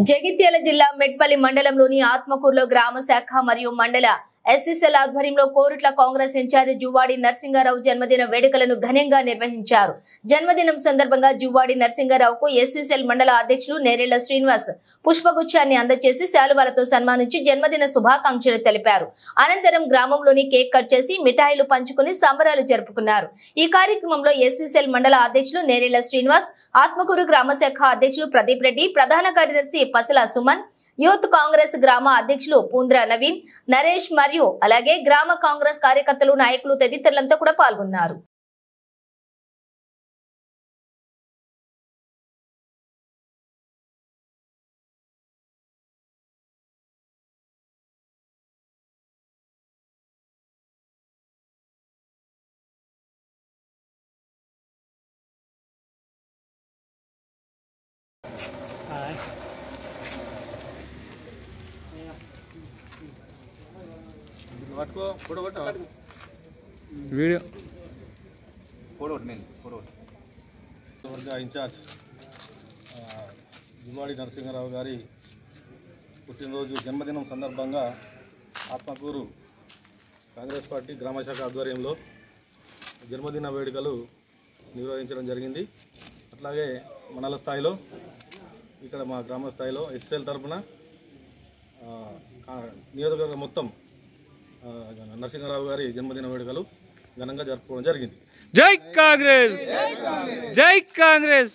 జగిత్యాల జిల్లా మెట్పల్లి మండలంలోని ఆత్మకూరులో గ్రామ శాఖ మరియు మండల ఎస్ఎస్ఎల్ ఆధ్వర్యంలో కోరుట్ల కాంగ్రెస్ ఇన్ఛార్జి జువ్వాడి నరసింగారావు జన్మదిన వేడుకలను ఘనంగా నిర్వహించారు. జన్మదినం సందర్భంగా జువ్వాడి నరసింగారావుకు ఎస్ఎస్ఎల్ మండల అధ్యక్షులు నేరేళ్ల శ్రీనివాస్ పుష్పగుచ్చాన్ని అందజేసి శాలువాలతో సన్మానించి జన్మదిన శుభాకాంక్షలు తెలిపారు. అనంతరం గ్రామంలోని కేక్ కట్ చేసి మిఠాయిలు పంచుకుని సంబరాలు జరుపుకున్నారు. ఈ కార్యక్రమంలో ఎస్ఎస్ఎల్ మండల అధ్యక్షులు నేరేళ్ల శ్రీనివాస్, ఆత్మకూరు గ్రామ శాఖ అధ్యక్షులు ప్రదీప్ రెడ్డి, ప్రధాన కార్యదర్శి పసల సుమన్, యూత్ కాంగ్రెస్ గ్రామ అధ్యక్షులు పూంద్ర నవీన్, నరేష్ మరియు అలాగే గ్రామ కాంగ్రెస్ కార్యకర్తలు, నాయకులు తదితరులంతా కూడా పాల్గొన్నారు. వీడియో వర్గ ఇన్ఛార్జ్ జువ్వాడి నరసింహారావు గారి పుట్టినరోజు జన్మదినం సందర్భంగా ఆత్మకూరు కాంగ్రెస్ పార్టీ గ్రామశాఖ ఆధ్వర్యంలో జన్మదిన వేడుకలు నిర్వహించడం జరిగింది. అట్లాగే మండల స్థాయిలో ఇక్కడ మా గ్రామ స్థాయిలో ఎస్ఎల్ తరఫున నియోజకవర్గం మొత్తం నరసింహారావు గారి జన్మదిన వేడుకలు ఘనంగా జరుపుకోవడం జరిగింది. జై కాంగ్రెస్, జై కాంగ్రెస్.